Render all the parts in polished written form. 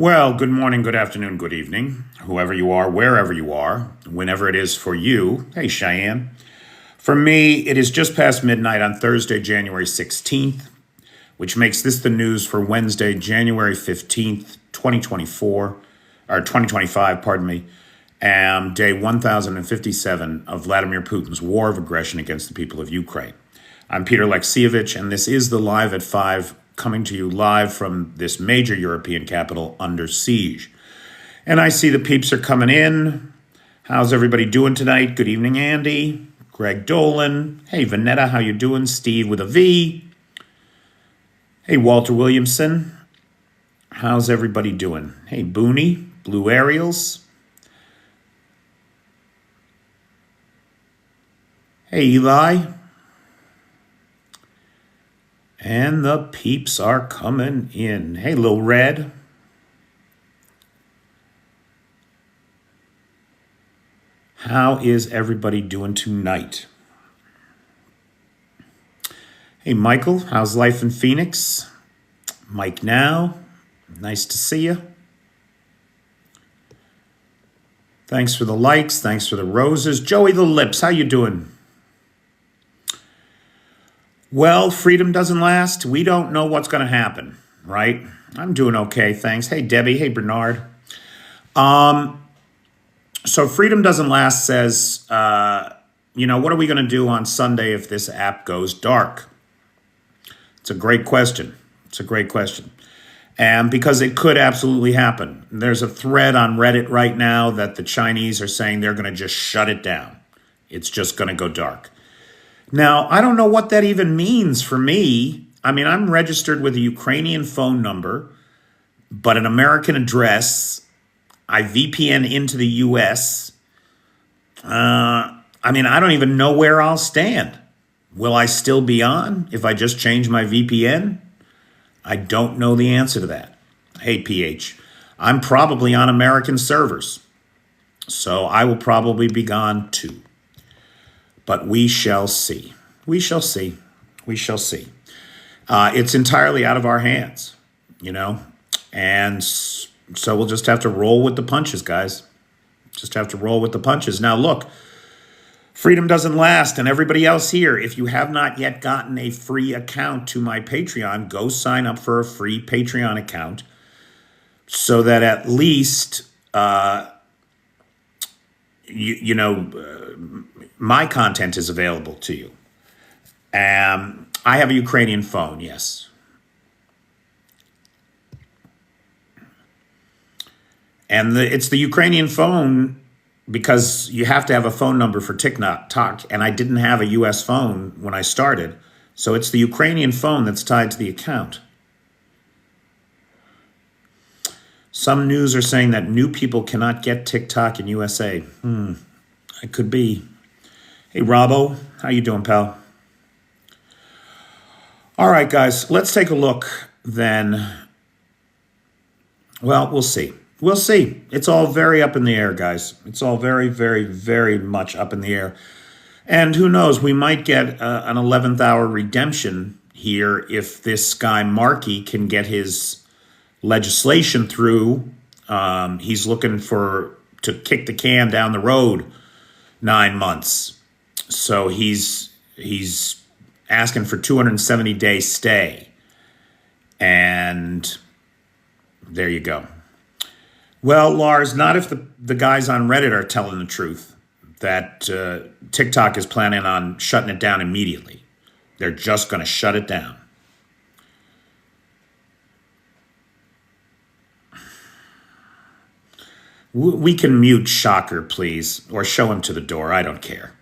Well, good morning, good afternoon, good evening, whoever you are, wherever you are, whenever it is for you. Hey, Cheyenne. For me, it is just past midnight on Thursday, January 16th, which makes this the news for Wednesday, January 15th, 2024, or 2025, pardon me, and day 1057 of Vladimir Putin's war of aggression against the people of Ukraine. I'm Peter Alexievich, and this is the Live at 5, coming to you live from this major European capital under siege. And I see the peeps are coming in. How's everybody doing tonight? Good evening, Andy. Greg Dolan. Hey, Vanetta, how you doing? Steve with a V. Hey, Walter Williamson. How's everybody doing? Hey, Booney, Blue Ariels. Hey, Eli. And the peeps are coming in. Hey, Lil Red. How is everybody doing tonight? Hey, Michael, how's life in Phoenix? Mike Now, nice to see you. Thanks for the likes, thanks for the roses. Joey the Lips, how you doing? Well, freedom doesn't last. We don't know what's going to happen, right? I'm doing okay, thanks. Hey, Debbie. Hey, Bernard. So freedom doesn't last says, what are we going to do on Sunday if this app goes dark? It's a great question. And because it could absolutely happen. There's a thread on Reddit right now that the Chinese are saying they're going to just shut it down. It's just going to go dark. Now, I don't know what that even means for me. I mean, I'm registered with a Ukrainian phone number, but an American address. I VPN into the U.S. I don't even know where I'll stand. Will I still be on if I just change my VPN? I don't know the answer to that. Hey, PH, I'm probably on American servers, so I will probably be gone too. But we shall see. It's entirely out of our hands, and so we'll just have to roll with the punches, guys. Now, look, freedom doesn't last. And everybody else here, if you have not yet gotten a free account to my Patreon, go sign up for a free Patreon account so that at least, my content is available to you. I have a Ukrainian phone, yes. And it's the Ukrainian phone because you have to have a phone number for TikTok, and I didn't have a U.S. phone when I started. So it's the Ukrainian phone that's tied to the account. Some news are saying that new people cannot get TikTok in USA. It could be. Hey, Robbo, how you doing, pal? All right, guys, let's take a look then. Well, we'll see. It's all very up in the air, guys. It's all very, very, very much up in the air. And who knows, we might get an 11th hour redemption here if this guy Markey can get his legislation through. He's looking to kick the can down the road 9 months. So he's asking for 270-day stay. And there you go. Well, Lars, not if the guys on Reddit are telling the truth that TikTok is planning on shutting it down immediately. They're just going to shut it down. We can mute Shocker, please, or show him to the door. I don't care.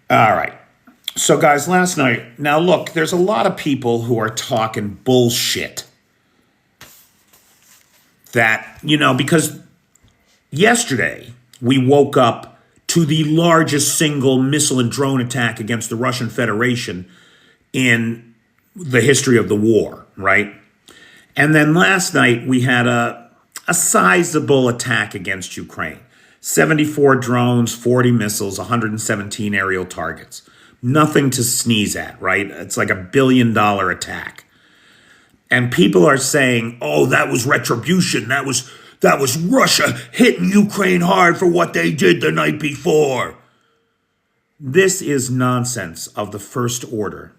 All right. So, guys, last night, now look, there's a lot of people who are talking bullshit. That, because yesterday we woke up to the largest single missile and drone attack against the Russian Federation in the history of the war, right? And then last night we had a sizable attack against Ukraine. 74 drones, 40 missiles, 117 aerial targets. Nothing to sneeze at, right? It's like $1 billion attack. And people are saying, oh, that was retribution. That was Russia hitting Ukraine hard for what they did the night before. This is nonsense of the first order.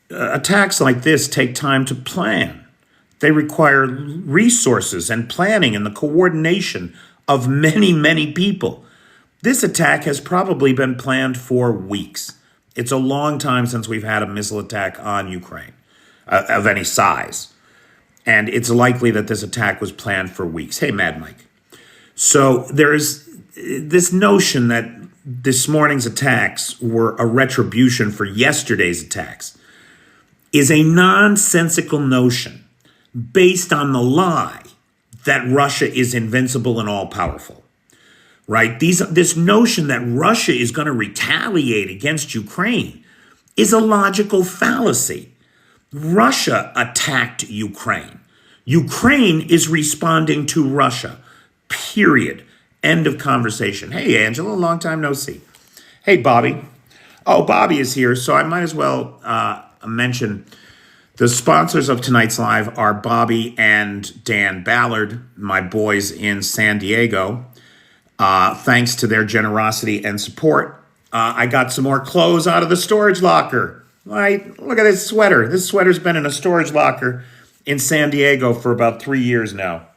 Attacks like this take time to plan. They require resources and planning and the coordination of many, many people. This attack has probably been planned for weeks. It's a long time since we've had a missile attack on Ukraine of any size. And it's likely that this attack was planned for weeks. Hey, Mad Mike. So there is this notion that this morning's attacks were a retribution for yesterday's attacks is a nonsensical notion based on the lie that Russia is invincible and all-powerful, right? This notion that Russia is going to retaliate against Ukraine is a logical fallacy. Russia attacked Ukraine. Ukraine is responding to Russia, period. End of conversation. Hey, Angela, long time no see. Hey, Bobby. Oh, Bobby is here, so I might as well mention the sponsors of tonight's live are Bobby and Dan Ballard, my boys in San Diego. Thanks to their generosity and support, I got some more clothes out of the storage locker. Right? Look at this sweater. This sweater's been in a storage locker in San Diego for about 3 years now.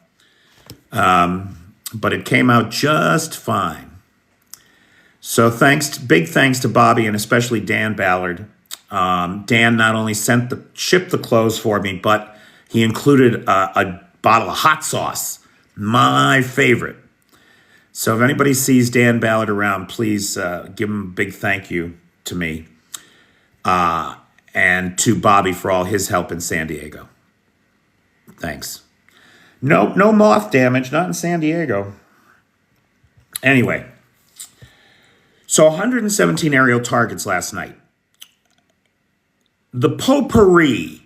But it came out just fine. So big thanks to Bobby and especially Dan Ballard. Dan not only shipped the clothes for me, but he included a bottle of hot sauce, my favorite. So if anybody sees Dan Ballard around, please give him a big thank you to me and to Bobby for all his help in San Diego. Thanks. No moth damage, not in San Diego. Anyway, so 117 aerial targets last night. The potpourri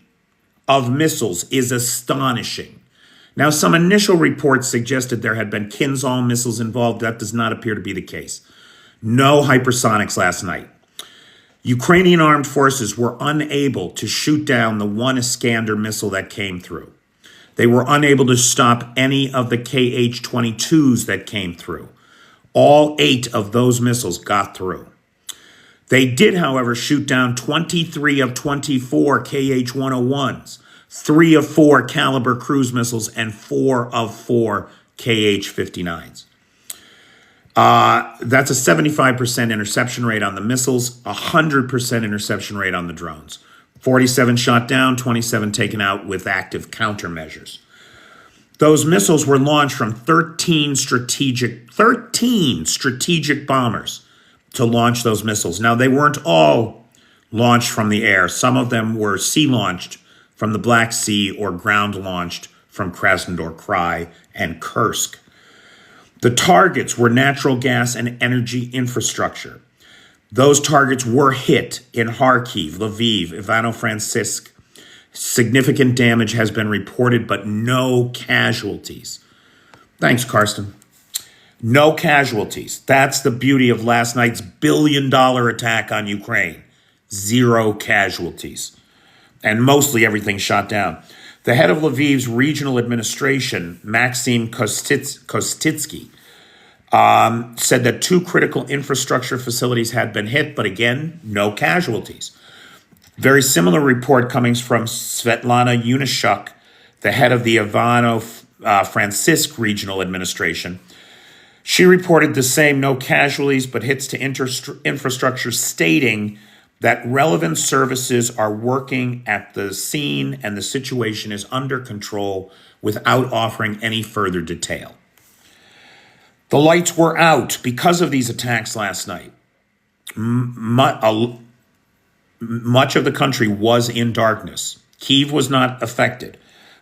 of missiles is astonishing. Now, some initial reports suggested there had been Kinzhal missiles involved. That does not appear to be the case. No hypersonics last night. Ukrainian armed forces were unable to shoot down the one Iskander missile that came through. They were unable to stop any of the Kh-22s that came through. All 8 of those missiles got through. They did, however, shoot down 23 of 24 Kh-101s, 3 of 4 Caliber cruise missiles, and 4 of 4 Kh-59s. That's a 75% interception rate on the missiles, 100% interception rate on the drones. 47 shot down, 27 taken out with active countermeasures. Those missiles were launched from 13 strategic bombers to launch those missiles. Now, they weren't all launched from the air. Some of them were sea-launched from the Black Sea or ground-launched from Krasnodar Krai and Kursk. The targets were natural gas and energy infrastructure. Those targets were hit in Kharkiv, Lviv, Ivano-Frankivsk. Significant damage has been reported, but no casualties. Thanks, Karsten. No casualties. That's the beauty of last night's billion-dollar attack on Ukraine. 0 casualties. And mostly everything shot down. The head of Lviv's regional administration, Maxim Kostitsky, said that 2 critical infrastructure facilities had been hit, but again, no casualties. Very similar report coming from Svetlana Yunishuk, the head of the Ivano-Frankivsk regional administration. She reported the same, no casualties, but hits to infrastructure, stating that relevant services are working at the scene and the situation is under control without offering any further detail. The lights were out because of these attacks last night. Much of the country was in darkness. Kyiv was not affected,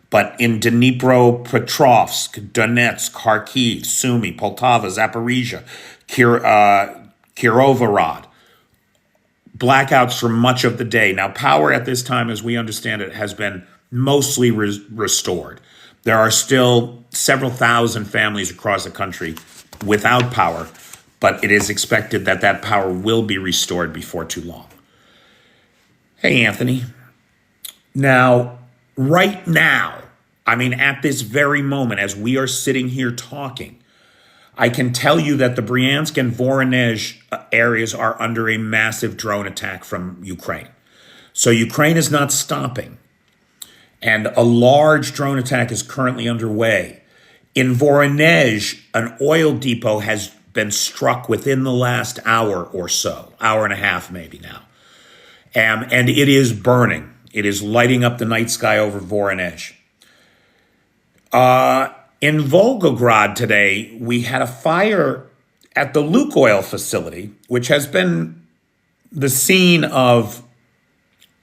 but in Dnipropetrovsk, Donetsk, Kharkiv, Sumy, Poltava, Zaporizhia, Kirovorad, blackouts for much of the day. Now, power at this time, as we understand it, has been mostly restored. There are still several thousand families across the country without power, but it is expected that that power will be restored before too long. Hey, Anthony. Now, right now, I mean, at this very moment, as we are sitting here talking, I can tell you that the Bryansk and Voronezh areas are under a massive drone attack from Ukraine. So Ukraine is not stopping. And a large drone attack is currently underway. In Voronezh, an oil depot has been struck within the last hour or so, hour and a half maybe now. And it is burning. It is lighting up the night sky over Voronezh. In Volgograd today, we had a fire at the Lukoil facility, which has been the scene of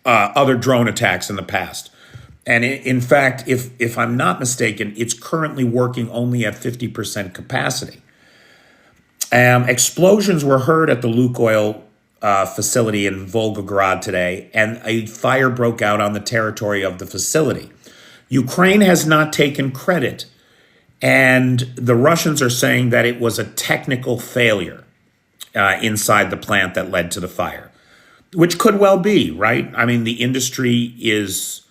other drone attacks in the past. And in fact, if I'm not mistaken, it's currently working only at 50% capacity. Explosions were heard at the Lukoil facility in Volgograd today, and a fire broke out on the territory of the facility. Ukraine has not taken credit, and the Russians are saying that it was a technical failure inside the plant that led to the fire, which could well be, right? I mean, the industry is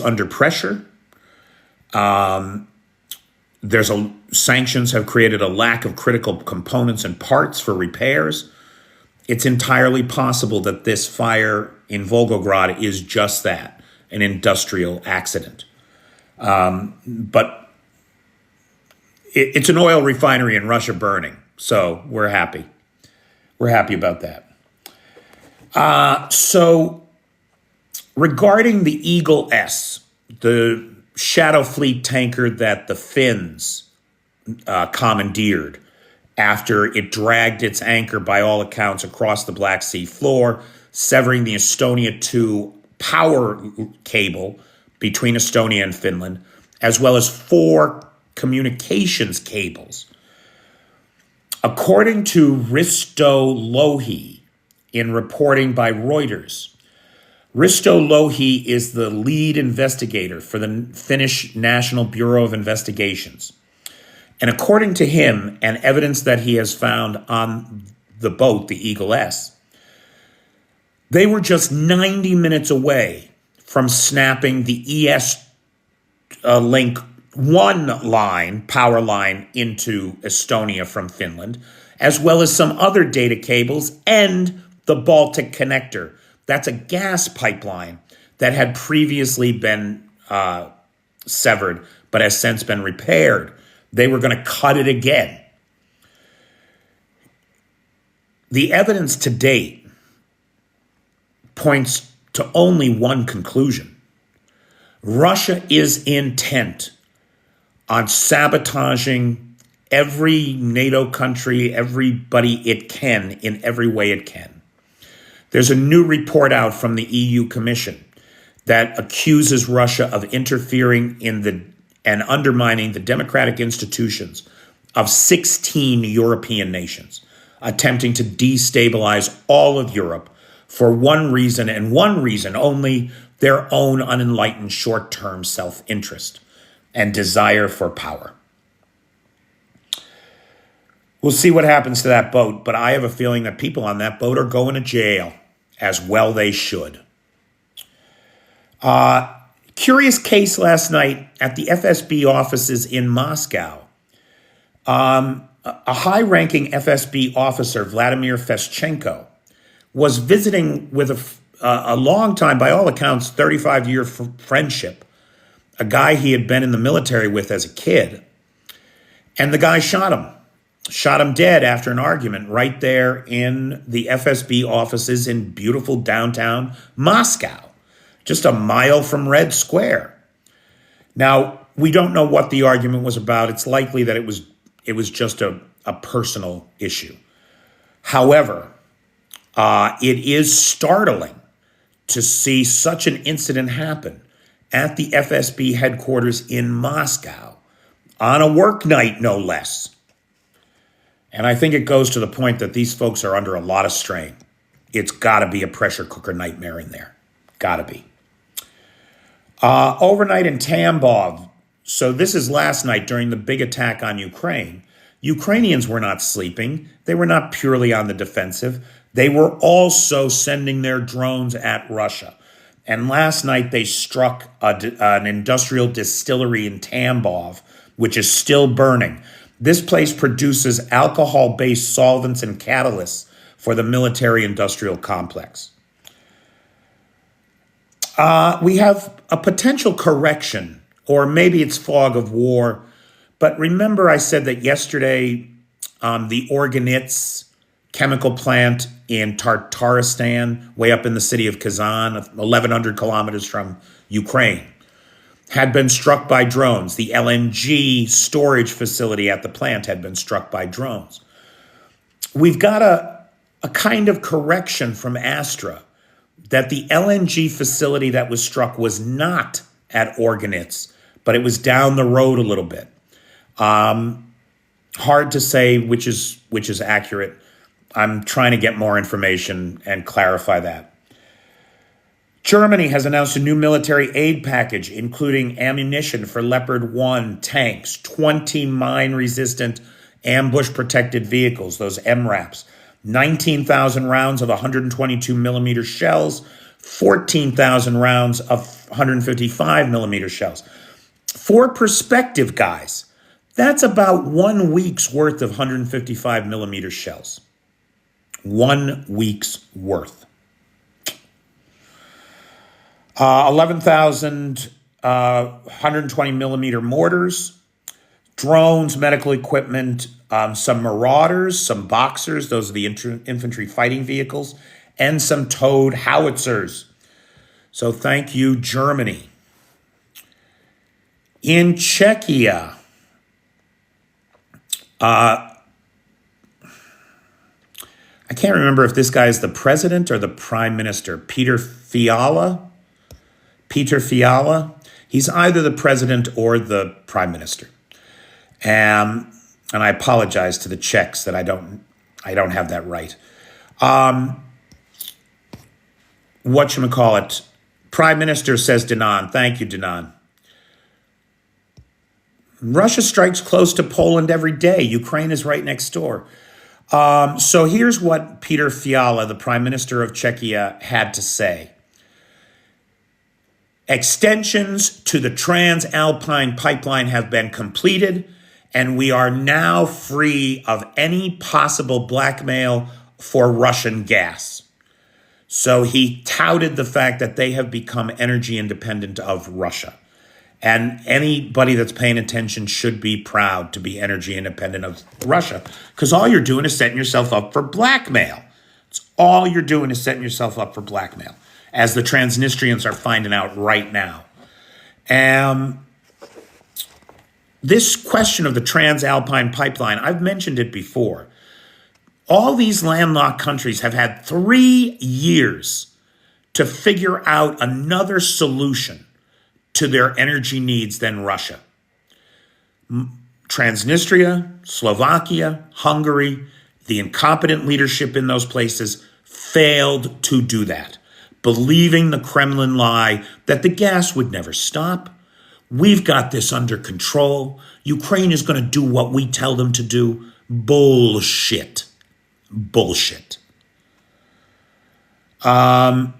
under pressure. Sanctions have created a lack of critical components and parts for repairs. It's entirely possible that this fire in Volgograd is just that, an industrial accident. But it's an oil refinery in Russia burning, so we're happy. We're happy about that. So regarding the Eagle S, the Shadow Fleet tanker that the Finns commandeered after it dragged its anchor, by all accounts, across the Black Sea floor, severing the Estonia 2 power cable between Estonia and Finland, as well as 4 communications cables. According to Risto Lohi, in reporting by Reuters, Risto Lohi is the lead investigator for the Finnish National Bureau of Investigations. And according to him, and evidence that he has found on the boat, the Eagle S, they were just 90 minutes away from snapping the ES Link 1 line, power line, into Estonia from Finland, as well as some other data cables and the Baltic Connector. That's a gas pipeline that had previously been severed, but has since been repaired. They were going to cut it again. The evidence to date points to only one conclusion. Russia is intent on sabotaging every NATO country, everybody it can, in every way it can. There's a new report out from the EU Commission that accuses Russia of interfering in and undermining the democratic institutions of 16 European nations, attempting to destabilize all of Europe for one reason and one reason only: their own unenlightened short-term self-interest and desire for power. We'll see what happens to that boat, but I have a feeling that people on that boat are going to jail, as well they should. Curious case last night at the FSB offices in Moscow. A high-ranking FSB officer, Vladimir Feschenko, was visiting with a long time, by all accounts, 35-year friendship, a guy he had been in the military with as a kid. And the guy shot him dead after an argument right there in the FSB offices in beautiful downtown Moscow, just a mile from Red Square. Now, we don't know what the argument was about. It's likely that it was just a personal issue. However, it is startling to see such an incident happen at the FSB headquarters in Moscow on a work night, no less. And I think it goes to the point that these folks are under a lot of strain. It's got to be a pressure cooker nightmare in there. Got to be. Overnight in Tambov. So this is last night during the big attack on Ukraine. Ukrainians were not sleeping. They were not purely on the defensive. They were also sending their drones at Russia. And last night they struck an industrial distillery in Tambov, which is still burning. This place produces alcohol-based solvents and catalysts for the military-industrial complex. We have a potential correction, or maybe it's fog of war. But remember I said that yesterday the Organits chemical plant in Tartaristan, way up in the city of Kazan, 1,100 kilometers from Ukraine, had been struck by drones. The LNG storage facility at the plant had been struck by drones. We've got a kind of correction from Astra that the LNG facility that was struck was not at Organits, but it was down the road a little bit. Hard to say which is accurate. I'm trying to get more information and clarify that. Germany has announced a new military aid package, including ammunition for Leopard 1 tanks, 20 mine-resistant ambush-protected vehicles, those MRAPs, 19,000 rounds of 122 millimeter shells, 14,000 rounds of 155 millimeter shells. For perspective, guys, that's about 1 week's worth of 155 millimeter shells. 1 week's worth. 11,000 120 millimeter mortars, drones, medical equipment, some Marauders, some Boxers, those are the infantry fighting vehicles, and some towed howitzers. So thank you, Germany. In Czechia, I can't remember if this guy is the president or the prime minister. Peter Fiala. He's either the president or the prime minister. And I apologize to the Czechs that I don't have that right. Whatchamacallit? Prime Minister says Dinan. Thank you, Dinan. Russia strikes close to Poland every day. Ukraine is right next door. So here's what Peter Fiala, the Prime Minister of Czechia, had to say. Extensions to the Transalpine pipeline have been completed, and we are now free of any possible blackmail for Russian gas. So he touted the fact that they have become energy independent of Russia. And anybody that's paying attention should be proud to be energy independent of Russia, because all you're doing is setting yourself up for blackmail. It's all you're doing is setting yourself up for blackmail, as the Transnistrians are finding out right now. This question of the Transalpine pipeline, I've mentioned it before. All these landlocked countries have had 3 years to figure out another solution to their energy needs than Russia. Transnistria, Slovakia, Hungary, the incompetent leadership in those places failed to do that, believing the Kremlin lie that the gas would never stop. We've got this under control. Ukraine is going to do what we tell them to do. Bullshit. Bullshit. Now,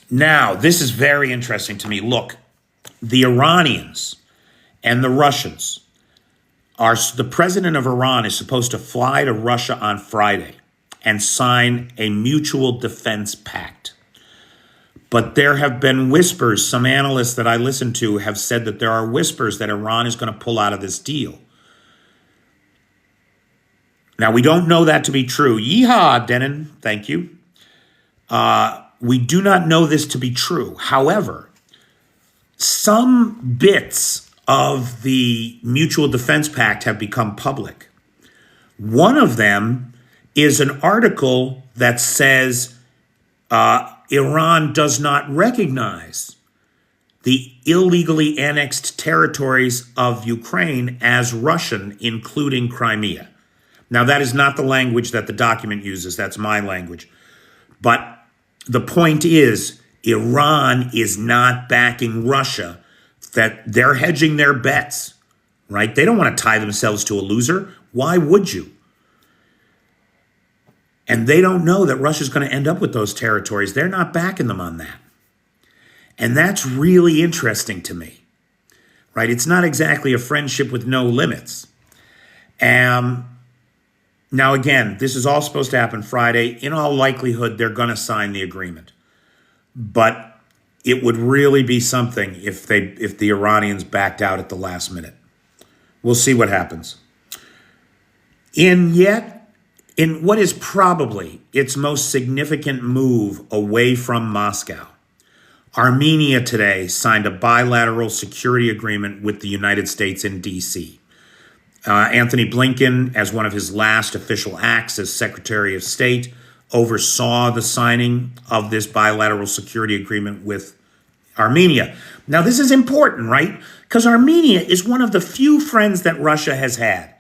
this is very interesting to me. Look, the Iranians and the Russians the president of Iran is supposed to fly to Russia on Friday and sign a mutual defense pact. But there have been whispers, some analysts that I listen to have said that there are whispers that Iran is going to pull out of this deal. Now, we don't know that to be true. Yeehaw, Denon, thank you. We do not know this to be true. However, some bits of the Mutual Defense Pact have become public. One of them is an article that says Iran does not recognize the illegally annexed territories of Ukraine as Russian, including Crimea. Now, that is not the language that the document uses. That's my language. But the point is, Iran is not backing Russia, that they're hedging their bets, right? They don't want to tie themselves to a loser. Why would you? And they don't know that Russia's going to end up with those territories. They're not backing them on that. And that's really interesting to me, right? It's not exactly a friendship with no limits. Now, again, this is all supposed to happen Friday. In all likelihood, they're going to sign the agreement. But it would really be something if the Iranians backed out at the last minute. We'll see what happens. In what is probably its most significant move away from Moscow, Armenia today signed a bilateral security agreement with the United States in D.C. Anthony Blinken, as one of his last official acts as Secretary of State, oversaw the signing of this bilateral security agreement with Armenia. Now, this is important, right? Because Armenia is one of the few friends that Russia has had.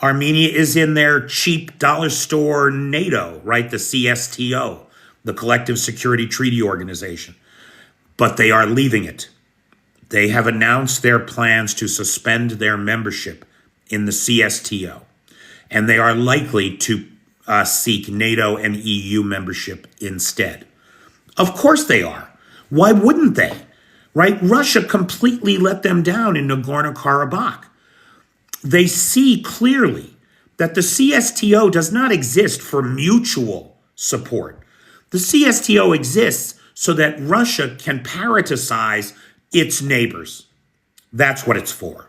Armenia is in their cheap dollar store NATO, right? The CSTO, the Collective Security Treaty Organization. But they are leaving it. They have announced their plans to suspend their membership in the CSTO. And they are likely to seek NATO and EU membership instead. Of course they are. Why wouldn't they? Right? Russia completely let them down in Nagorno-Karabakh. They see clearly that the CSTO does not exist for mutual support. The CSTO exists so that Russia can parasitize its neighbors. That's what it's for,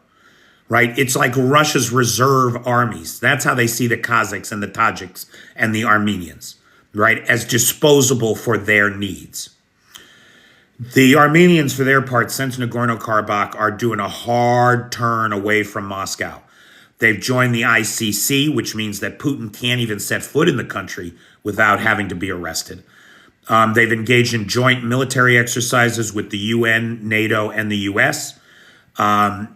right? It's like Russia's reserve armies. That's how they see the Kazakhs and the Tajiks and the Armenians, right? As disposable for their needs. The Armenians, for their part, since Nagorno-Karabakh, are doing a hard turn away from Moscow. They've joined the ICC, which means that Putin can't even set foot in the country without having to be arrested. They've engaged in joint military exercises with the UN, NATO, and the US. So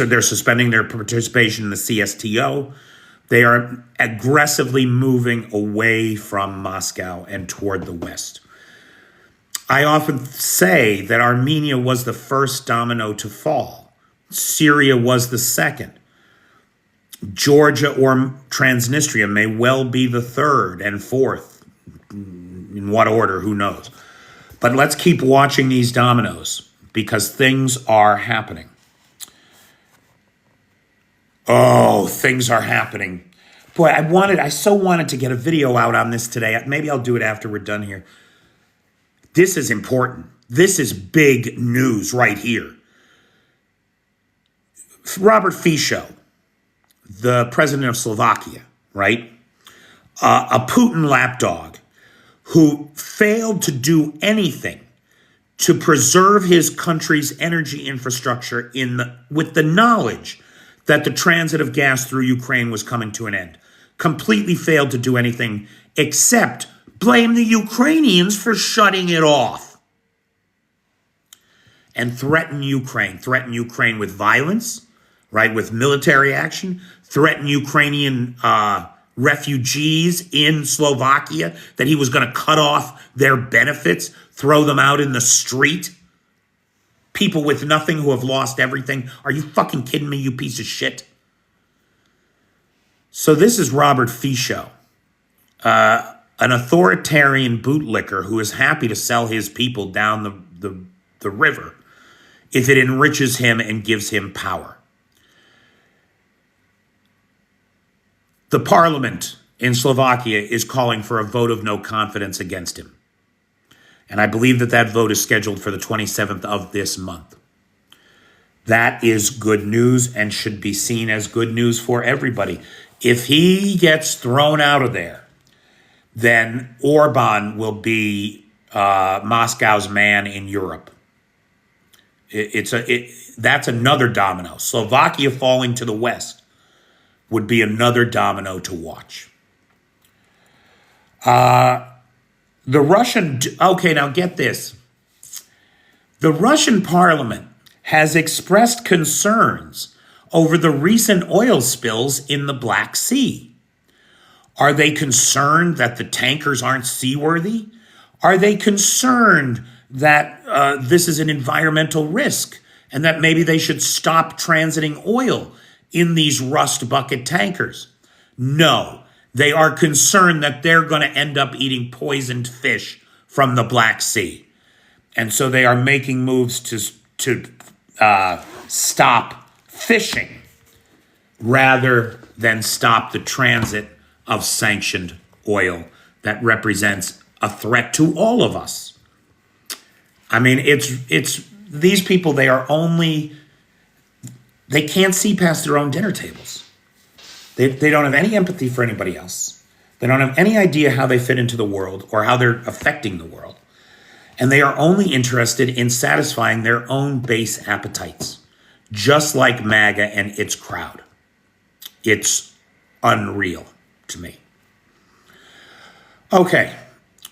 they're suspending their participation in the CSTO. They are aggressively moving away from Moscow and toward the West. I often say that Armenia was the first domino to fall. Syria was the second. Georgia or Transnistria may well be the third and fourth. In what order, who knows? But let's keep watching these dominoes because things are happening. Oh, things are happening. Boy, I so wanted to get a video out on this today. Maybe I'll do it after we're done here. This is important. This is big news right here. Robert Fico, the president of Slovakia, right? A Putin lapdog who failed to do anything to preserve his country's energy infrastructure with the knowledge that the transit of gas through Ukraine was coming to an end. Completely failed to do anything except blame the Ukrainians for shutting it off. And threaten Ukraine with violence, right? With military action, threaten Ukrainian refugees in Slovakia, that he was going to cut off their benefits, throw them out in the street. People with nothing who have lost everything. Are you fucking kidding me, you piece of shit? So this is Robert Fico, an authoritarian bootlicker who is happy to sell his people down the river if it enriches him and gives him power. The parliament in Slovakia is calling for a vote of no confidence against him. And I believe that vote is scheduled for the 27th of this month. That is good news and should be seen as good news for everybody. If he gets thrown out of there, then Orban will be Moscow's man in Europe. That's another domino. Slovakia falling to the west would be another domino to watch. Okay, now get this. The Russian parliament has expressed concerns over the recent oil spills in the Black Sea. Are they concerned that the tankers aren't seaworthy? Are they concerned that this is an environmental risk and that maybe they should stop transiting oil in these rust bucket tankers? No, They are concerned that they're going to end up eating poisoned fish from the Black Sea. And so they are making moves to stop fishing rather than stop the transit of sanctioned oil that represents a threat to all of us. I mean, it's these people, they can't see past their own dinner tables. They don't have any empathy for anybody else. They don't have any idea how they fit into the world or how they're affecting the world. And they are only interested in satisfying their own base appetites, just like MAGA and its crowd. It's unreal to me. Okay,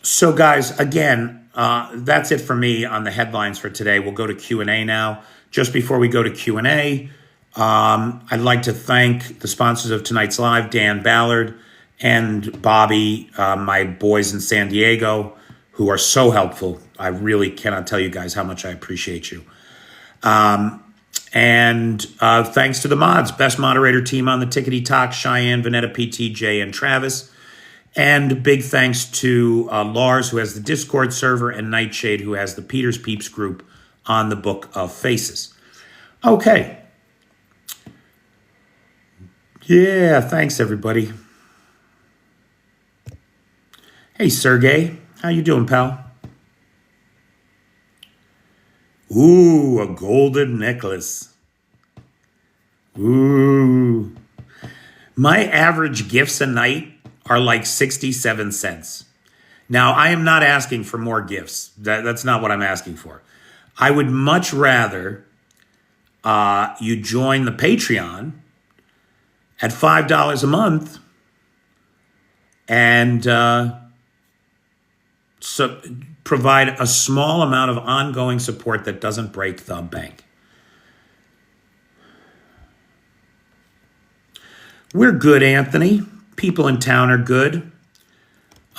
so guys, again, that's it for me on the headlines for today. We'll go to Q&A now. Just before we go to Q&A, I'd like to thank the sponsors of tonight's live, Dan Ballard and Bobby, my boys in San Diego, who are so helpful. I really cannot tell you guys how much I appreciate you. And thanks to the mods, best moderator team on the Tickety Talk, Cheyenne, Vanetta, PT, Jay, and Travis. And big thanks to Lars, who has the Discord server, and Nightshade, who has the Peters Peeps group on the Book of Faces. Okay. Yeah, thanks, everybody. Hey, Sergey. How you doing, pal? Ooh, a golden necklace. Ooh. My average gifts a night are like 67 cents. Now, I am not asking for more gifts. That's not what I'm asking for. I would much rather you join the Patreon at $5 a month and so provide a small amount of ongoing support that doesn't break the bank. We're good, Anthony. People in town are good.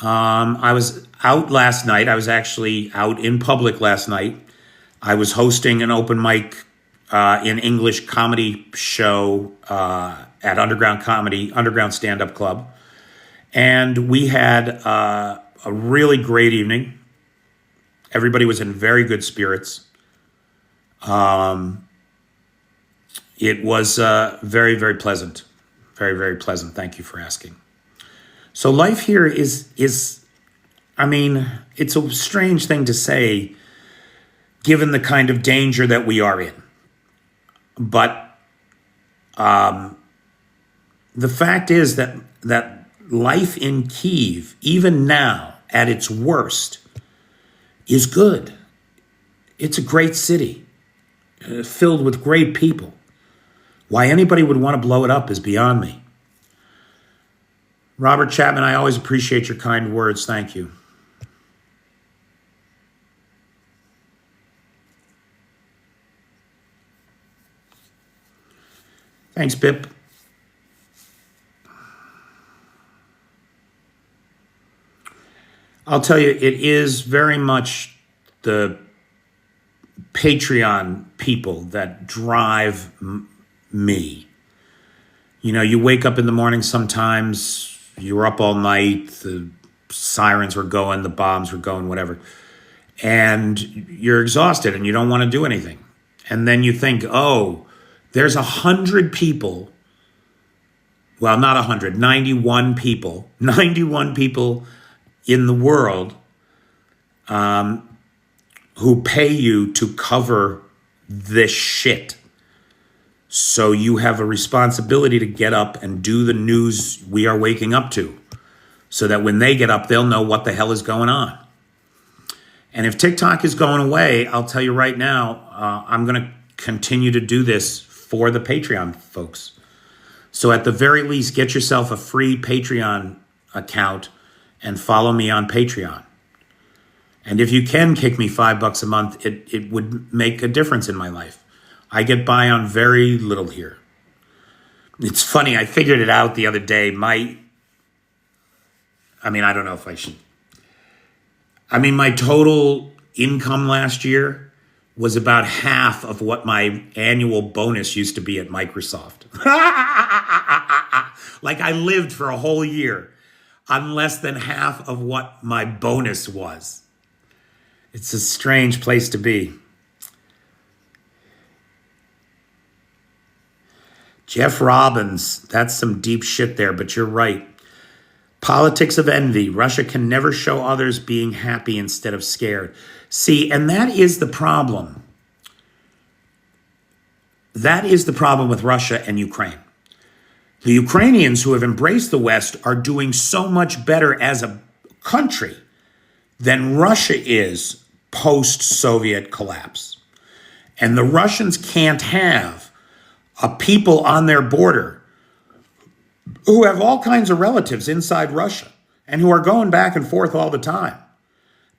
I was out last night. I was actually out in public last night. I was hosting an open mic in English comedy show at Underground Stand-Up Club. And we had a really great evening. Everybody was in very good spirits. It was very, very pleasant. Very, very pleasant. Thank you for asking. So life here is, I mean, it's a strange thing to say given the kind of danger that we are in. But the fact is that life in Kyiv, even now at its worst, is good. It's a great city, filled with great people. Why anybody would want to blow it up is beyond me. Robert Chapman, I always appreciate your kind words. Thank you. Thanks, Pip. I'll tell you, it is very much the Patreon people that drive me. You know, you wake up in the morning sometimes, you were up all night, the sirens were going, the bombs were going, whatever. And you're exhausted and you don't want to do anything. And then you think, oh, there's 100 people, well, not 100, 91 people in the world who pay you to cover this shit. So you have a responsibility to get up and do the news we are waking up to, so that when they get up, they'll know what the hell is going on. And if TikTok is going away, I'll tell you right now, I'm going to continue to do this for the Patreon folks. So at the very least, get yourself a free Patreon account and follow me on Patreon. And if you can kick me $5 a month, it would make a difference in my life. I get by on very little here. It's funny, I figured it out the other day. My total income last year was about half of what my annual bonus used to be at Microsoft. Like I lived for a whole year on less than half of what my bonus was. It's a strange place to be. Jeff Robbins, that's some deep shit there, but you're right. Politics of envy. Russia can never show others being happy instead of scared. See, and that is the problem. That is the problem with Russia and Ukraine. The Ukrainians who have embraced the West are doing so much better as a country than Russia is post-Soviet collapse. And the Russians can't have a people on their border who have all kinds of relatives inside Russia and who are going back and forth all the time.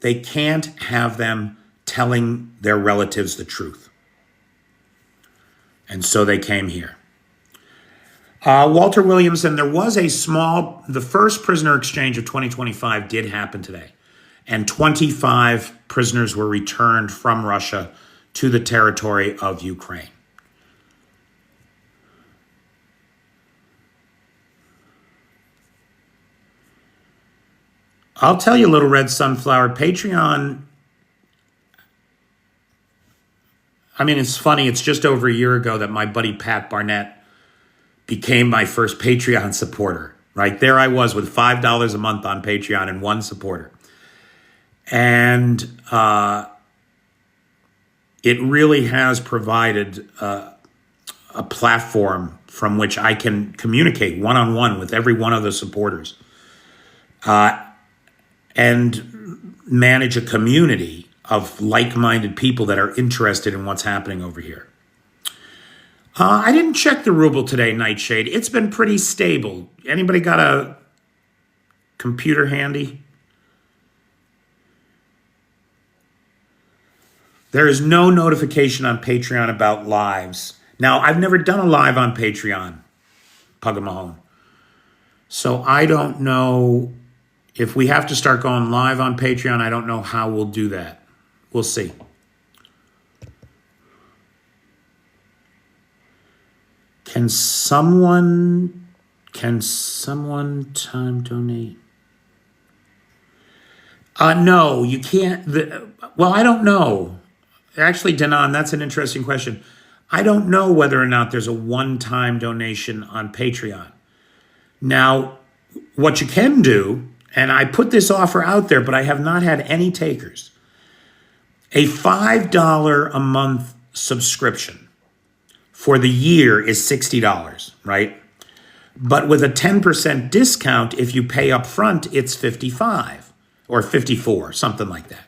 They can't have them telling their relatives the truth. And so they came here. Walter Williamson, there was the first prisoner exchange of 2025 did happen today. And 25 prisoners were returned from Russia to the territory of Ukraine. I'll tell you, Little Red Sunflower, Patreon, I mean, it's funny. It's just over a year ago that my buddy Pat Barnett became my first Patreon supporter, right? There I was with $5 a month on Patreon and one supporter. And it really has provided a platform from which I can communicate one-on-one with every one of the supporters and manage a community of like-minded people that are interested in what's happening over here. I didn't check the ruble today, Nightshade. It's been pretty stable. Anybody got a computer handy? There is no notification on Patreon about lives. Now, I've never done a live on Patreon, Pugga Mahone. So I don't know if we have to start going live on Patreon. I don't know how we'll do that. We'll see. Can someone time donate? No, you can't. Well, I don't know. Actually, Danan, that's an interesting question. I don't know whether or not there's a one-time donation on Patreon. Now, what you can do, and I put this offer out there, but I have not had any takers. A $5 a month subscription for the year is $60, right? But with a 10% discount, if you pay up front, it's $55 or $54, something like that.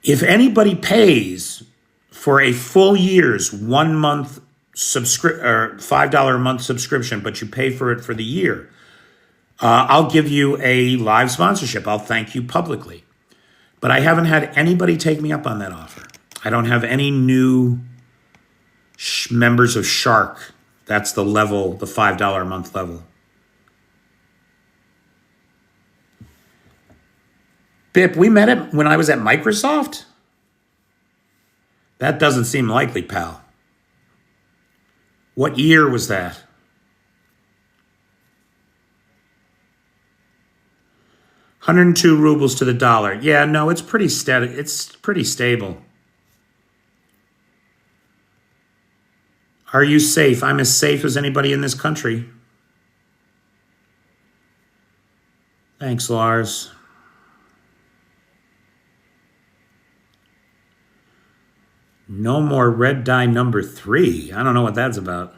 If anybody pays for a full year's 1 month or $5 a month subscription, but you pay for it for the year, I'll give you a live sponsorship. I'll thank you publicly. But I haven't had anybody take me up on that offer. I don't have any new members of Shark. That's the level, the $5 a month level. Bip, we met him when I was at Microsoft? That doesn't seem likely, pal. What year was that? $102 rubles to the dollar. Yeah, no, it's pretty steady. It's pretty stable. Are you safe? I'm as safe as anybody in this country. Thanks, Lars. No more red dye number 3. I don't know what that's about.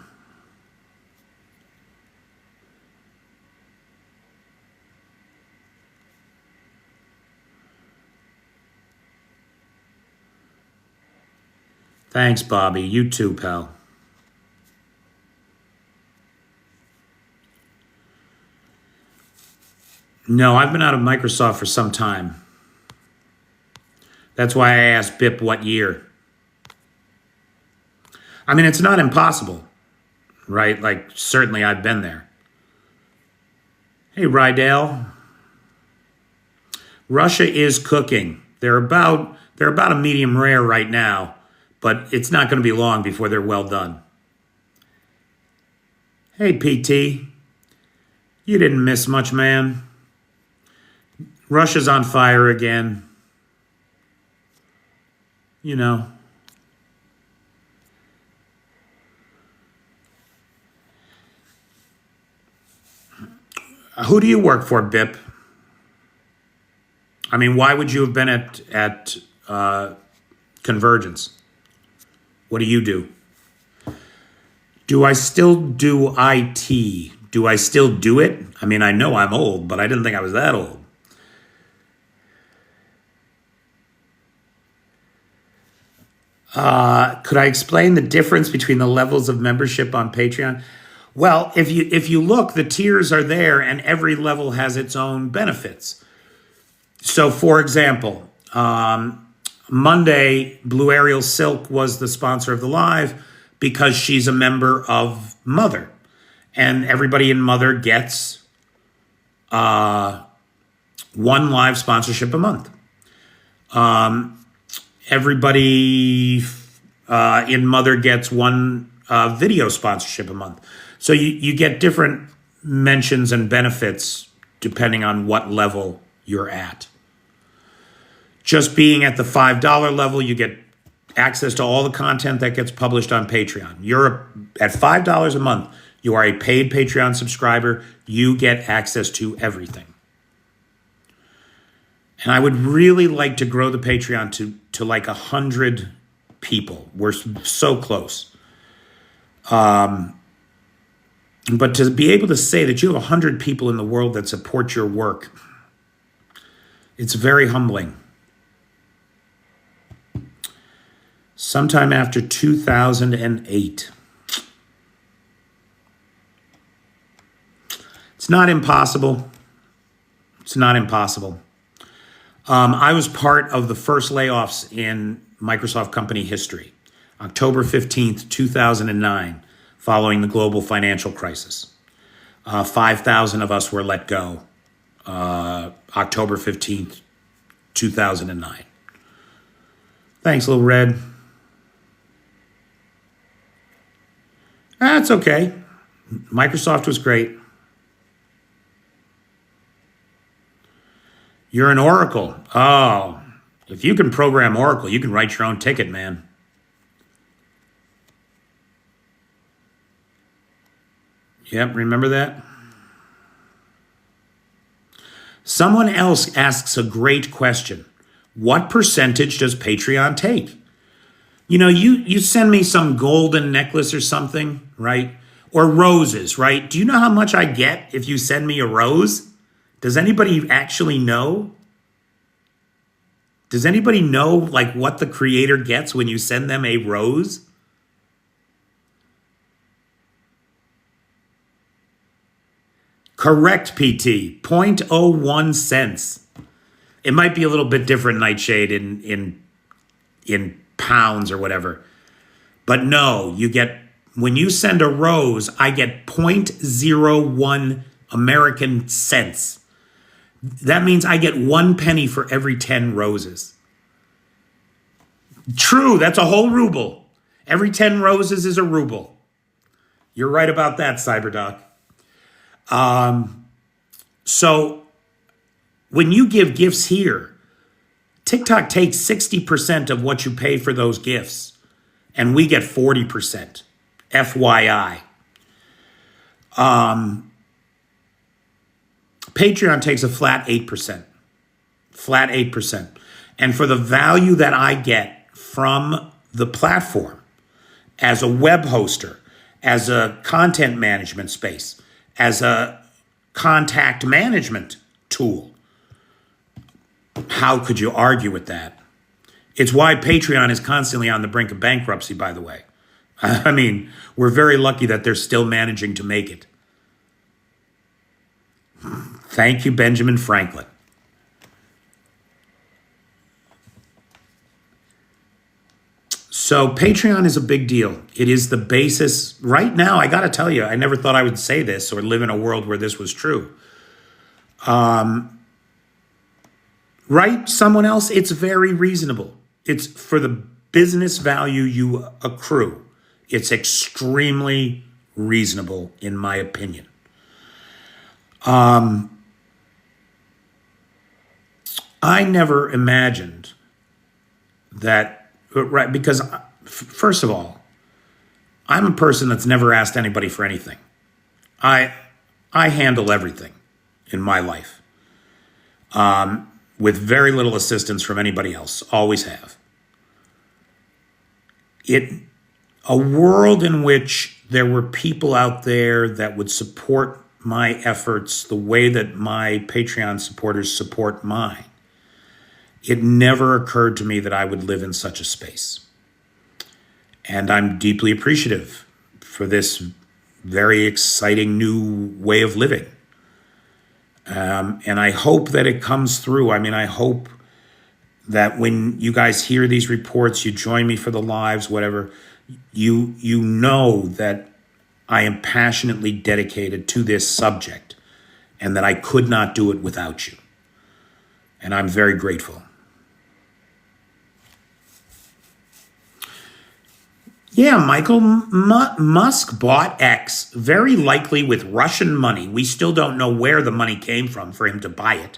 Thanks, Bobby. You too, pal. No, I've been out of Microsoft for some time. That's why I asked Bip what year. I mean, it's not impossible, right? Like, certainly I've been there. Hey, Rydale. Russia is cooking. They're about a medium rare right now, but it's not going to be long before they're well done. Hey, PT, you didn't miss much, man. Russia's on fire again. You know. Who do you work for, Bip? I mean, why would you have been at Convergence? What do you do? Do I still do IT? Do I still do it? I mean, I know I'm old, but I didn't think I was that old. Could I explain the difference between the levels of membership on Patreon? Well, if you look, the tiers are there, and every level has its own benefits. So, for example, Monday, Blue Ariel Silk was the sponsor of the live because she's a member of Mother, and everybody in Mother gets one live sponsorship a month. Everybody in Mother gets one video sponsorship a month. So you get different mentions and benefits depending on what level you're at. Just being at the $5 level, you get access to all the content that gets published on Patreon. You're at $5 a month. You are a paid Patreon subscriber. You get access to everything. And I would really like to grow the Patreon to like 100 people. We're so close. But to be able to say that you have 100 people in the world that support your work, it's very humbling. Sometime after 2008. It's not impossible. It's not impossible. I was part of the first layoffs in Microsoft company history, October 15th, 2009, following the global financial crisis. 5,000 of us were let go October 15th, 2009. Thanks, Little Red. That's okay. Microsoft was great. You're an Oracle. Oh, if you can program Oracle, you can write your own ticket, man. Yep, remember that? Someone else asks a great question. What percentage does Patreon take? You know, you send me some golden necklace or something, right? Or roses, right? Do you know how much I get if you send me a rose? Does anybody actually know? Does anybody know like what the creator gets when you send them a rose? Correct, PT. 0.01 cents. It might be a little bit different, Nightshade, in pounds or whatever. But no, you get, when you send a rose, I get 0.01 American cents. That means I get 1 penny for every 10 roses. True, that's a whole ruble. Every 10 roses is a ruble. You're right about that, Cyberdoc. So when you give gifts here, TikTok takes 60% of what you pay for those gifts, and we get 40%. FYI. Patreon takes a flat 8%. Flat 8%. And for the value that I get from the platform as a web hoster, as a content management space, as a contact management tool, how could you argue with that? It's why Patreon is constantly on the brink of bankruptcy, by the way. I mean, we're very lucky that they're still managing to make it. Thank you, Benjamin Franklin. So Patreon is a big deal. It is the basis. Right now, I got to tell you, I never thought I would say this or live in a world where this was true. Right? Someone else, it's very reasonable. It's for the business value you accrue. It's extremely reasonable, in my opinion. I never imagined that, right? Because, first of all, I'm a person that's never asked anybody for anything. I handle everything in my life with very little assistance from anybody else. Always have. A world in which there were people out there that would support my efforts the way that my Patreon supporters support mine. It never occurred to me that I would live in such a space. And I'm deeply appreciative for this very exciting new way of living. And I hope that it comes through. I mean, I hope that when you guys hear these reports, you join me for the lives, whatever, you know that I am passionately dedicated to this subject and that I could not do it without you. And I'm very grateful. Yeah, Michael, Musk bought X, very likely with Russian money. We still don't know where the money came from for him to buy it.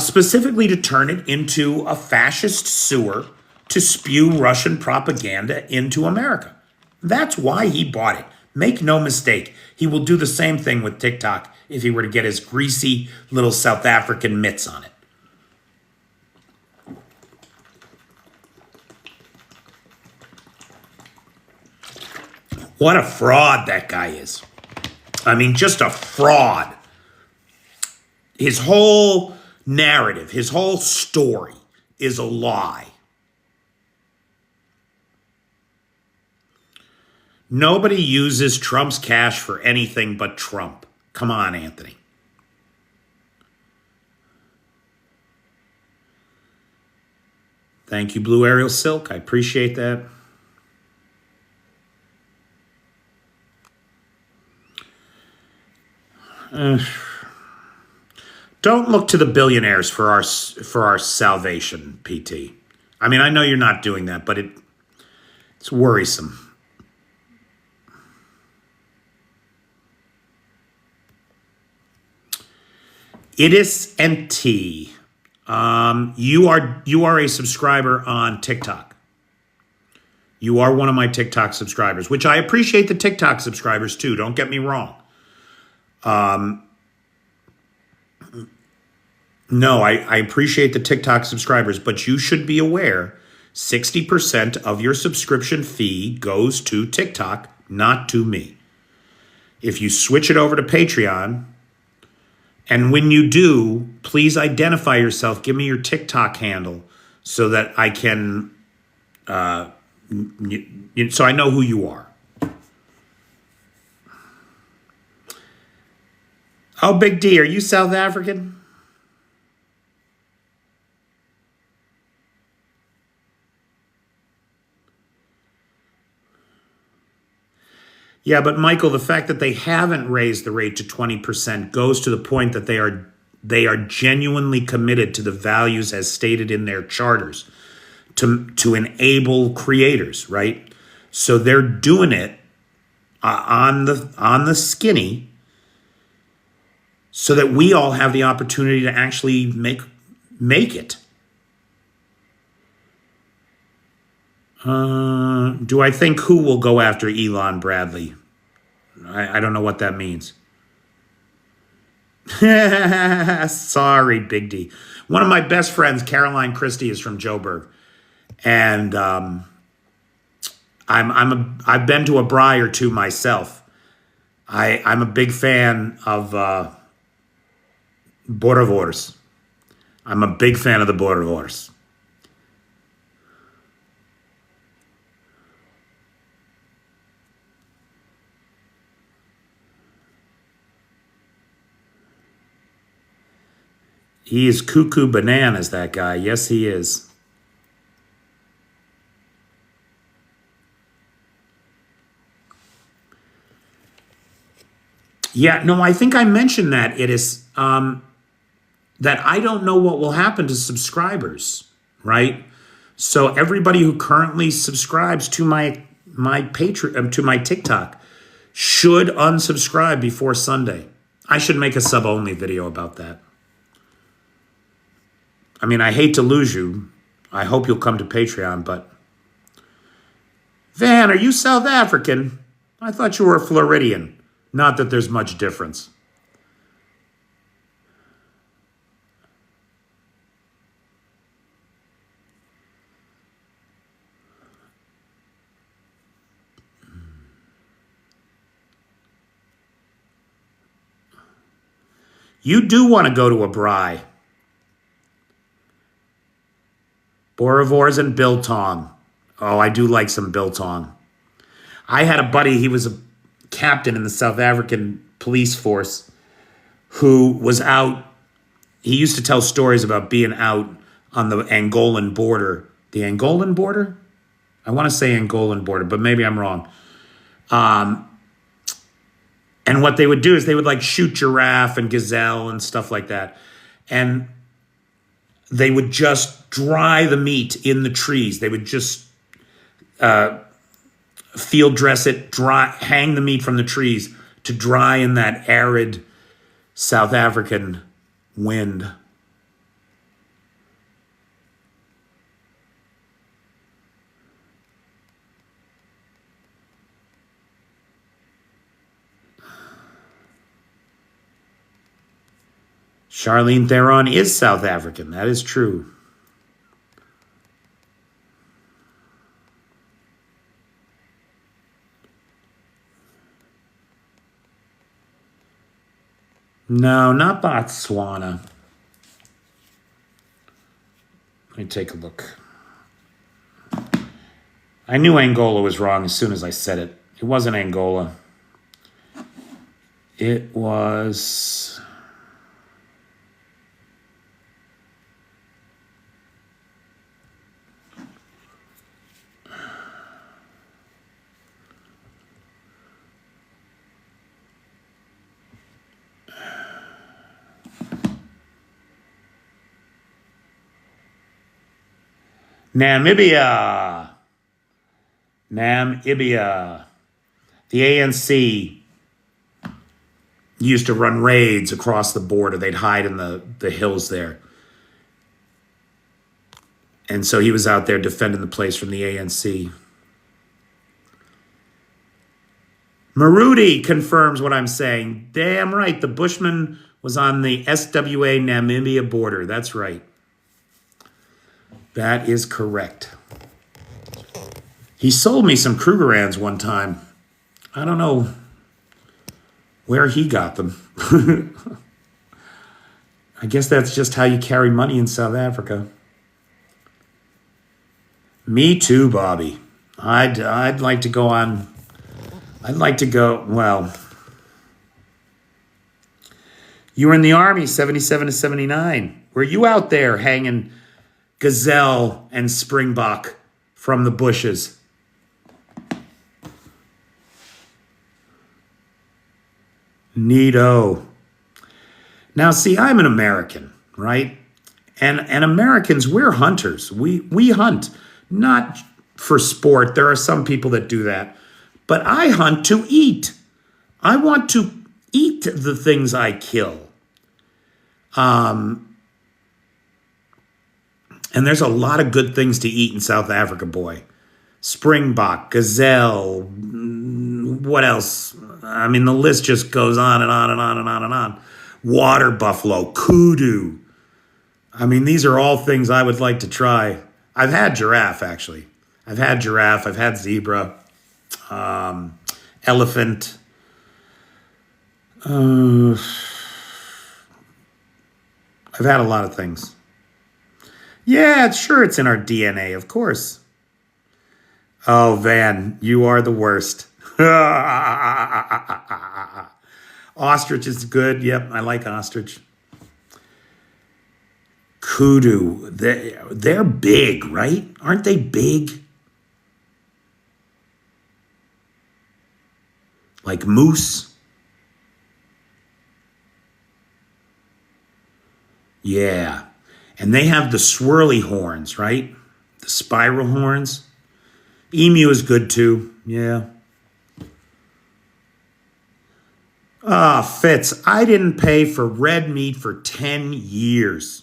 Specifically to turn it into a fascist sewer to spew Russian propaganda into America. That's why he bought it. Make no mistake, he will do the same thing with TikTok if he were to get his greasy little South African mitts on it. What a fraud that guy is. I mean, just a fraud. His whole narrative, his whole story is a lie. Nobody uses Trump's cash for anything but Trump. Come on, Anthony. Thank you, Blue Ariel Silk. I appreciate that. Don't look to the billionaires for our salvation, PT. I mean, I know you're not doing that, but it's worrisome. It is NT. You are a subscriber on TikTok. You are one of my TikTok subscribers, which I appreciate the TikTok subscribers too. Don't get me wrong. No, I appreciate the TikTok subscribers, but you should be aware 60% of your subscription fee goes to TikTok, not to me. If you switch it over to Patreon, and when you do, please identify yourself. Give me your TikTok handle so that I can, so I know who you are. Oh, Big D, are you South African? Yeah, but Michael, the fact that they haven't raised the rate to 20% goes to the point that they are genuinely committed to the values as stated in their charters to enable creators, right? So they're doing it on the skinny so that we all have the opportunity to actually make it. Do I think who will go after Elon Bradley? I don't know what that means. Sorry, Big D. One of my best friends, Caroline Christie, is from Joburg, and I've been to a braai or two myself. I'm a big fan of Boerewors. I'm a big fan of the Boerewors. He is cuckoo bananas, that guy. Yes, he is. Yeah, no, I think I mentioned that. It is that I don't know what will happen to subscribers, right? So everybody who currently subscribes to my Patreon, to my TikTok, should unsubscribe before Sunday. I should make a sub-only video about that. I mean, I hate to lose you. I hope you'll come to Patreon, but... Van, are you South African? I thought you were a Floridian. Not that there's much difference. You do want to go to a braai. Boerewors and biltong. Oh, I do like some biltong. I had a buddy, he was a captain in the South African police force who was out. He used to tell stories about being out on the Angolan border. The Angolan border? I want to say Angolan border, but maybe I'm wrong. And what they would do is they would like shoot giraffe and gazelle and stuff like that. And they would just dry the meat in the trees. They would just field dress it, hang the meat from the trees to dry in that arid South African wind. Charlene Theron is South African. That is true. No, not Botswana. Let me take a look. I knew Angola was wrong as soon as I said it. It wasn't Angola. It was... Namibia. The ANC used to run raids across the border. They'd hide in the hills there. And so he was out there defending the place from the ANC. Marudi confirms what I'm saying. Damn right, the Bushman was on the SWA Namibia border. That's right. That is correct. He sold me some Krugerrands one time. I don't know where he got them. I guess that's just how you carry money in South Africa. Me too, Bobby. I'd like to go on. I'd like to go, well, you were in the Army, 77 to 79. Were you out there hanging gazelle and springbok from the bushes? Neato. Now, see, I'm an American, right? And Americans, we're hunters. We hunt, not for sport. There are some people that do that. But I hunt to eat. I want to eat the things I kill. And there's a lot of good things to eat in South Africa, boy. Springbok, gazelle, what else? I mean, the list just goes on and on and on and on and on. Water buffalo, kudu. I mean, these are all things I would like to try. I've had giraffe, actually. I've had giraffe. I've had zebra, elephant. I've had a lot of things. Yeah, sure, it's in our DNA, of course. Oh, Van, you are the worst. Ostrich is good. Yep, I like ostrich. Kudu, they're big, right? Aren't they big? Like moose? Yeah. And they have the swirly horns, right? The spiral horns. Emu is good too. Yeah. Ah, Fitz, I didn't pay for red meat for 10 years.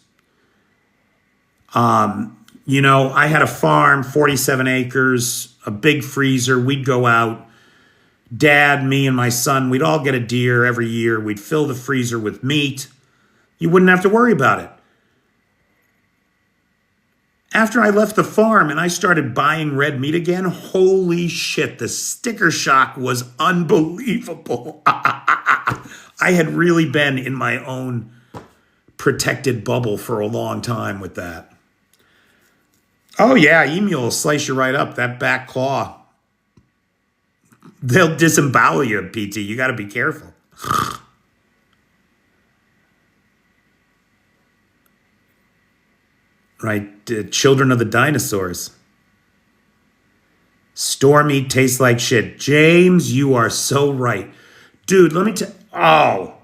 I had a farm, 47 acres, a big freezer. We'd go out. Dad, me, and my son, we'd all get a deer every year. We'd fill the freezer with meat. You wouldn't have to worry about it. After I left the farm and I started buying red meat again, holy shit, the sticker shock was unbelievable. I had really been in my own protected bubble for a long time with that. Oh yeah, emu will slice you right up, that back claw. They'll disembowel you, PT. You got to be careful. Right? Children of the dinosaurs. Store meat tastes like shit. James, you are so right. Dude, let me tell. Oh.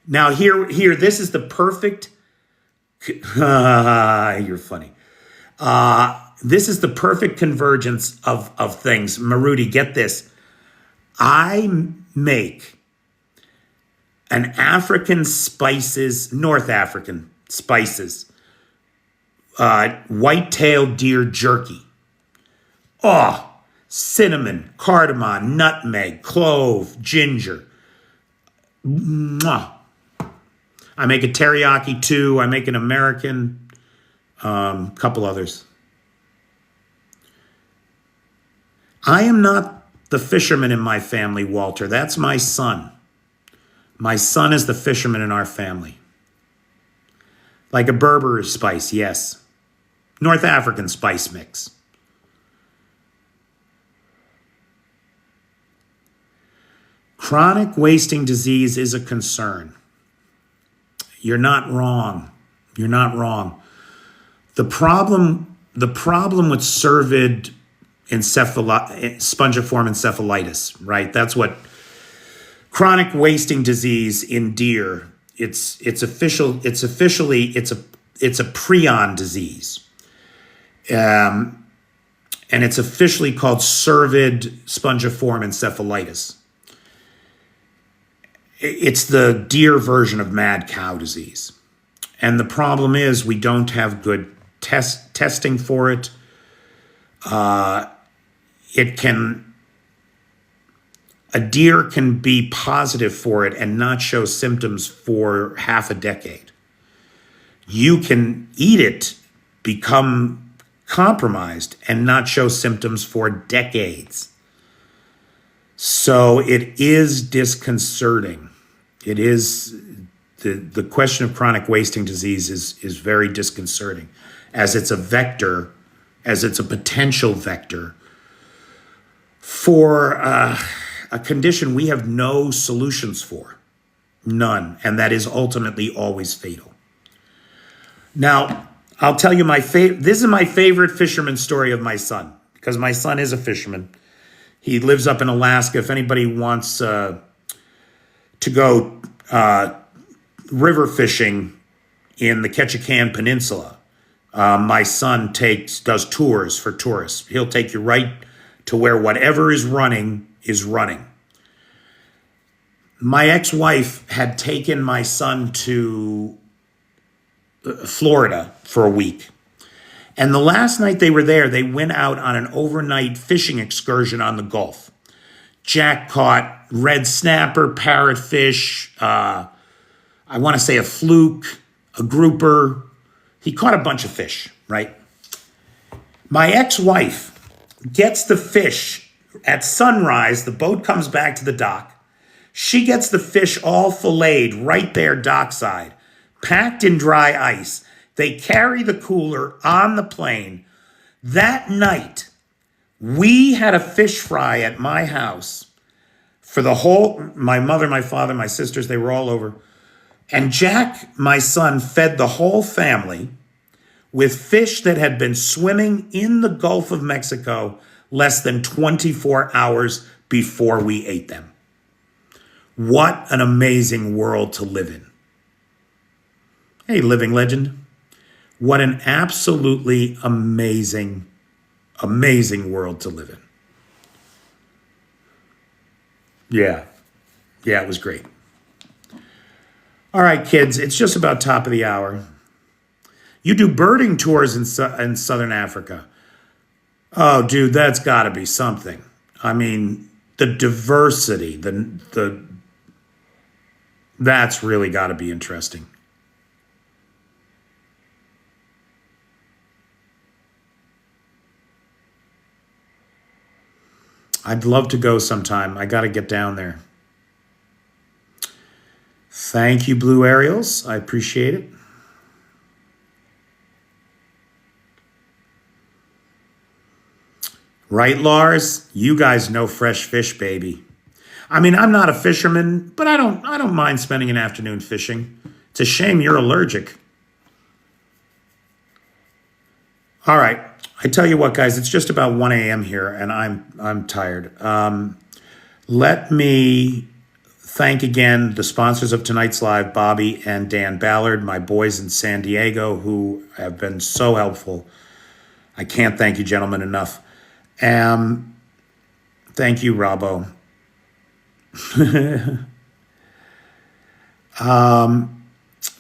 Now here, this is the perfect. You're funny. This is the perfect convergence of things. Maruti, get this. I make an African spices, North African spices, white-tailed deer jerky. Oh, cinnamon, cardamom, nutmeg, clove, ginger. Mwah. I make a teriyaki too. I make an American, couple others. I am not the fisherman in my family, Walter. That's my son. My son is the fisherman in our family. Like a Berber spice, yes. North African spice mix. Chronic wasting disease is a concern. You're not wrong. You're not wrong. The problem with cervid spongiform encephalitis, right? That's what chronic wasting disease in deer. It's a prion disease, and it's officially called cervid spongiform encephalitis. It's the deer version of mad cow disease, and the problem is we don't have good testing for it. A deer can be positive for it and not show symptoms for half a decade. You can eat it, become compromised, and not show symptoms for decades. So it is disconcerting. It is, the question of chronic wasting disease is very disconcerting, as it's a vector, as it's a potential vector for a condition we have no solutions for. None. And that is ultimately always fatal. Now, I'll tell you this is my favorite fisherman story of my son, because my son is a fisherman. He lives up in Alaska. If anybody wants to go river fishing in the Ketchikan Peninsula, my son does tours for tourists. He'll take you right to where whatever is running is running. My ex-wife had taken my son to Florida for a week. And the last night they were there, they went out on an overnight fishing excursion on the Gulf. Jack caught red snapper, parrotfish, I want to say a fluke, a grouper. He caught a bunch of fish, right? My ex-wife gets the fish at sunrise. The boat comes back to the dock. She gets the fish all filleted right there dockside, packed in dry ice. They carry the cooler on the plane. That night, we had a fish fry at my house for my mother, my father, my sisters, they were all over. And Jack, my son, fed the whole family with fish that had been swimming in the Gulf of Mexico less than 24 hours before we ate them. What an amazing world to live in. Hey, living legend. What an absolutely amazing, amazing world to live in. Yeah, it was great. All right, kids, it's just about top of the hour. You do birding tours in Southern Africa. Oh, dude, that's got to be something. I mean, the diversity, the that's really got to be interesting. I'd love to go sometime. I got to get down there. Thank you, Blue Ariels. I appreciate it. Right, Lars? You guys know fresh fish, baby. I mean, I'm not a fisherman, but I don't mind spending an afternoon fishing. It's a shame you're allergic. All right. I tell you what, guys, it's just about 1 a.m. here, and I'm tired. Let me thank again the sponsors of tonight's live, Bobby and Dan Ballard, my boys in San Diego, who have been so helpful. I can't thank you, gentlemen, enough. Um, Thank you, Robbo.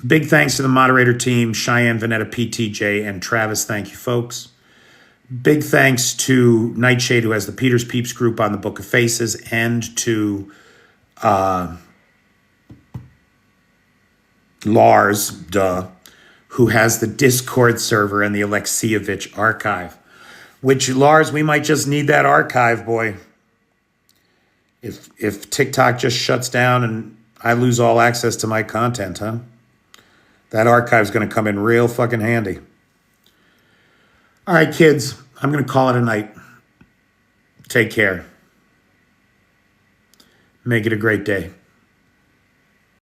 Big thanks to the moderator team, Cheyenne, Vanetta, PTJ, and Travis. Thank you, folks. Big thanks to Nightshade, who has the Peters Peeps group on the Book of Faces, and to Lars, who has the Discord server and the Alexievich archive. Which, Lars, we might just need that archive, boy. If TikTok just shuts down and I lose all access to my content, huh? That archive's going to come in real fucking handy. All right, kids, I'm going to call it a night. Take care. Make it a great day.